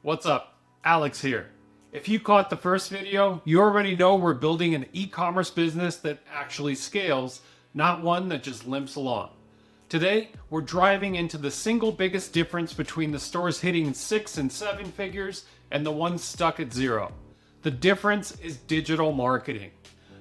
What's up? Alex here. If you caught the first video, you already know we're building an e-commerce business that actually scales, not one that just limps along. Today, we're driving into the single biggest difference between the stores hitting 6 and 7 figures and the ones stuck at 0. The difference is digital marketing.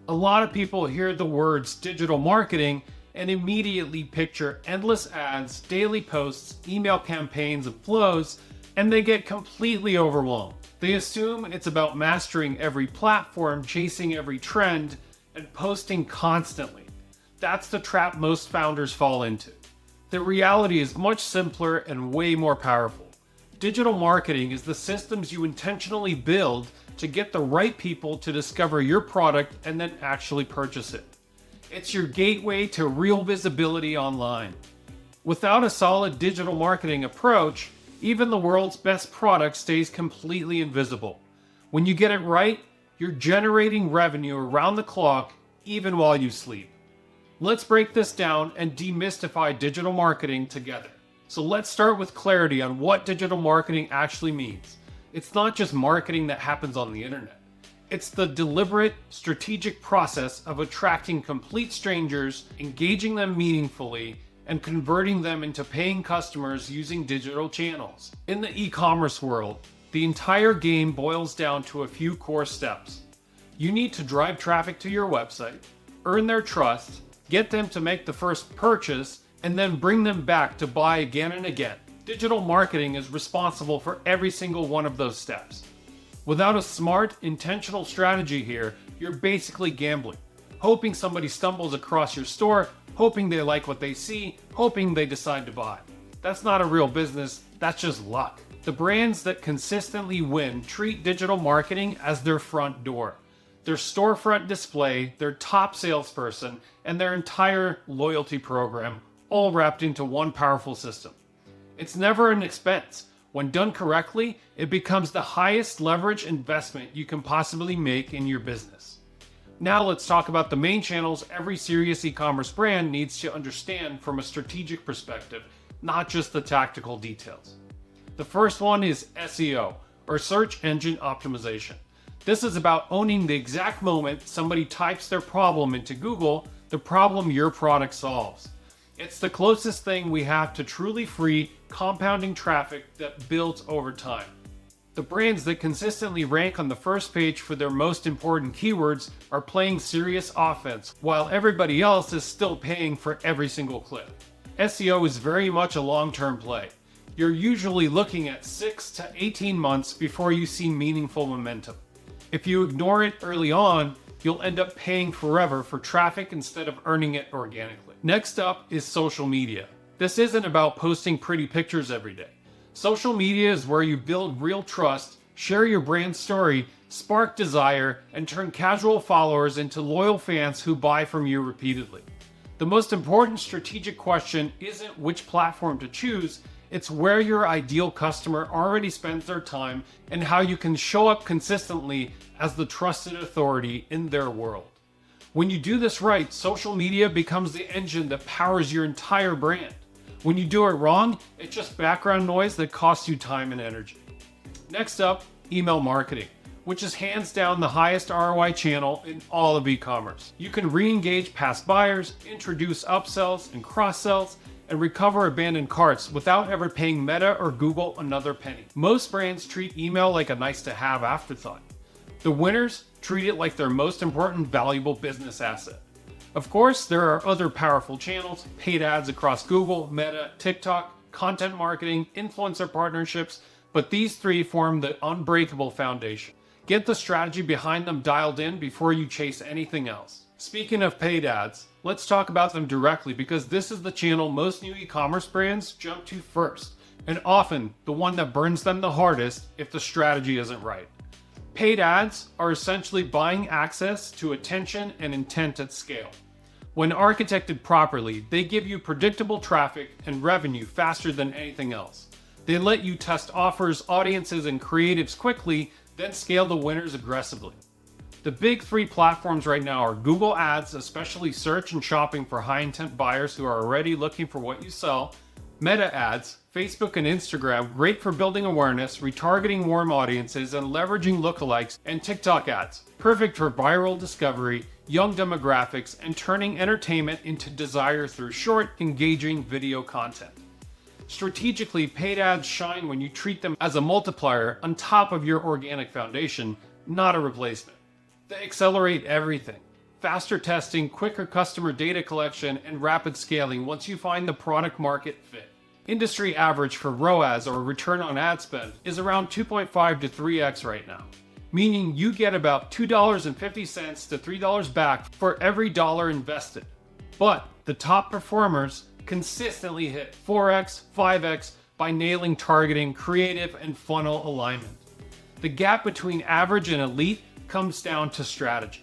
A lot of people hear the words digital marketing and immediately picture endless ads, daily posts, email campaigns, and flows, and they get completely overwhelmed. They assume it's about mastering every platform, chasing every trend, and posting constantly. That's the trap most founders fall into. The reality is much simpler and way more powerful. Digital marketing is the systems you intentionally build to get the right people to discover your product and then actually purchase it. It's your gateway to real visibility online. Without a solid digital marketing approach, even the world's best product stays completely invisible. When you get it right, you're generating revenue around the clock, even while you sleep. Let's break this down and demystify digital marketing together. So let's start with clarity on what digital marketing actually means. It's not just marketing that happens on the internet. It's the deliberate, strategic process of attracting complete strangers, engaging them meaningfully, and converting them into paying customers using digital channels. In the e-commerce world, the entire game boils down to a few core steps. You need to drive traffic to your website, earn their trust, get them to make the first purchase, and then bring them back to buy again and again. Digital marketing is responsible for every single one of those steps. Without a smart, intentional strategy here, you're basically gambling, hoping somebody stumbles across your store, hoping they like what they see, hoping they decide to buy. That's not a real business, that's just luck. The brands that consistently win treat digital marketing as their front door. Their storefront display, their top salesperson, and their entire loyalty program, all wrapped into one powerful system. It's never an expense. When done correctly, it becomes the highest leverage investment you can possibly make in your business. Now let's talk about the main channels every serious e-commerce brand needs to understand from a strategic perspective, not just the tactical details. The first one is SEO, or search engine optimization. This is about owning the exact moment somebody types their problem into Google, the problem your product solves. It's the closest thing we have to truly free, compounding traffic that builds over time. The brands that consistently rank on the first page for their most important keywords are playing serious offense, while everybody else is still paying for every single click. SEO is very much a long-term play. You're usually looking at 6 to 18 months before you see meaningful momentum. If you ignore it early on, you'll end up paying forever for traffic instead of earning it organically. Next up is social media. This isn't about posting pretty pictures every day. Social media is where you build real trust, share your brand story, spark desire, and turn casual followers into loyal fans who buy from you repeatedly. The most important strategic question isn't which platform to choose, it's where your ideal customer already spends their time and how you can show up consistently as the trusted authority in their world. When you do this right, social media becomes the engine that powers your entire brand. When you do it wrong, it's just background noise that costs you time and energy. Next up, email marketing, which is hands down the highest ROI channel in all of e-commerce. You can re-engage past buyers, introduce upsells and cross-sells, and recover abandoned carts without ever paying Meta or Google another penny. Most brands treat email like a nice-to-have afterthought. The winners treat it like their most important valuable business asset. Of course, there are other powerful channels, paid ads across Google, Meta, TikTok, content marketing, influencer partnerships, but these three form the unbreakable foundation. Get the strategy behind them dialed in before you chase anything else. Speaking of paid ads, let's talk about them directly because this is the channel most new e-commerce brands jump to first, and often the one that burns them the hardest if the strategy isn't right. Paid ads are essentially buying access to attention and intent at scale. When architected properly, they give you predictable traffic and revenue faster than anything else. They let you test offers, audiences, and creatives quickly, then scale the winners aggressively. The big three platforms right now are Google Ads, especially search and shopping for high-intent buyers who are already looking for what you sell, Meta ads, Facebook and Instagram, great for building awareness, retargeting warm audiences, and leveraging lookalikes, and TikTok ads, perfect for viral discovery, young demographics, and turning entertainment into desire through short, engaging video content. Strategically, paid ads shine when you treat them as a multiplier on top of your organic foundation, not a replacement. They accelerate everything. Faster testing, quicker customer data collection, and rapid scaling once you find the product market fit. Industry average for ROAS, or return on ad spend, is around 2.5 to 3x right now, meaning you get about $2.50 to $3 back for every dollar invested. But the top performers consistently hit 4x, 5x by nailing targeting, creative, and funnel alignment. The gap between average and elite comes down to strategy.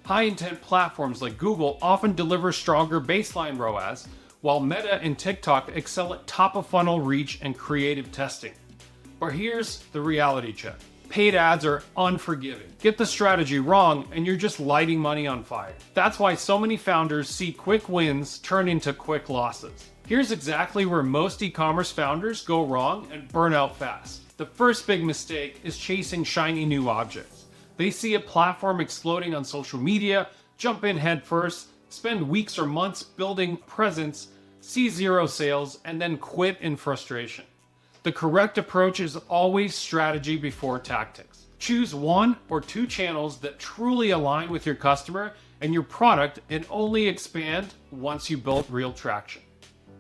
High-intent platforms like Google often deliver stronger baseline ROAS, while Meta and TikTok excel at top-of-funnel reach and creative testing. But here's the reality check. Paid ads are unforgiving. Get the strategy wrong and you're just lighting money on fire. That's why so many founders see quick wins turn into quick losses. Here's exactly where most e-commerce founders go wrong and burn out fast. The first big mistake is chasing shiny new objects. They see a platform exploding on social media, jump in head first, spend weeks or months building presence, see zero sales, and then quit in frustration. The correct approach is always strategy before tactics. Choose one or two channels that truly align with your customer and your product, and only expand once you build real traction.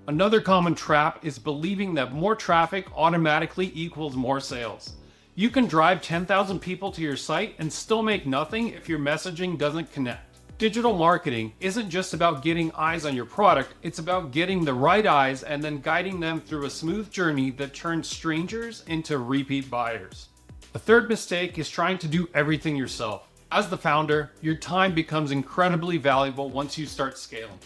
Another common trap is believing that more traffic automatically equals more sales. You can drive 10,000 people to your site and still make nothing if your messaging doesn't connect. Digital marketing isn't just about getting eyes on your product, it's about getting the right eyes and then guiding them through a smooth journey that turns strangers into repeat buyers. The third mistake is trying to do everything yourself. As the founder, your time becomes incredibly valuable once you start scaling.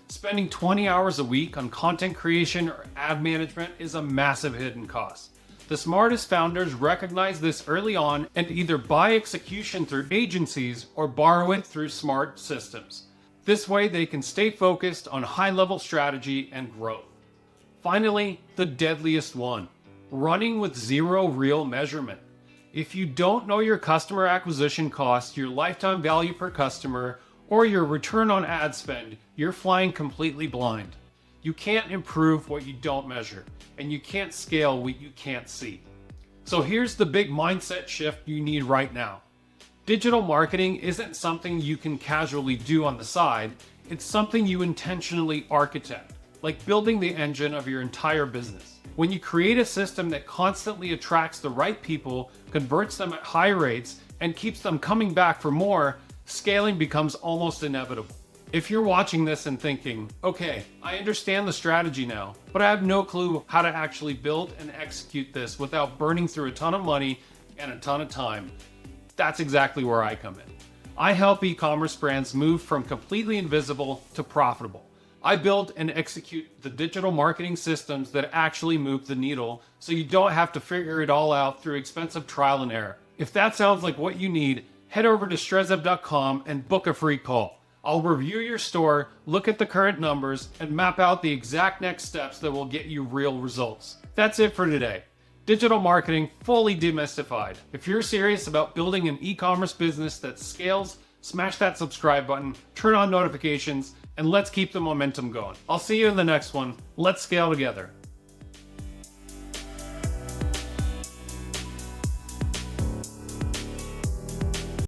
Spending 20 hours a week on content creation or ad management is a massive hidden cost. The smartest founders recognize this early on and either buy execution through agencies or borrow it through smart systems. This way they can stay focused on high-level strategy and growth. Finally, the deadliest one, running with zero real measurement. If you don't know your customer acquisition cost, your lifetime value per customer, or your return on ad spend, you're flying completely blind. You can't improve what you don't measure, and you can't scale what you can't see. So here's the big mindset shift you need right now. Digital marketing isn't something you can casually do on the side, it's something you intentionally architect, like building the engine of your entire business. When you create a system that constantly attracts the right people, converts them at high rates, and keeps them coming back for more, scaling becomes almost inevitable. If you're watching this and thinking, okay, I understand the strategy now, but I have no clue how to actually build and execute this without burning through a ton of money and a ton of time, that's exactly where I come in. I help e-commerce brands move from completely invisible to profitable. I build and execute the digital marketing systems that actually move the needle so you don't have to figure it all out through expensive trial and error. If that sounds like what you need, head over to strezzev.com and book a free call. I'll review your store, look at the current numbers, and map out the exact next steps that will get you real results. That's it for today. Digital marketing fully demystified. If you're serious about building an e-commerce business that scales, smash that subscribe button, turn on notifications, and let's keep the momentum going. I'll see you in the next one. Let's scale together.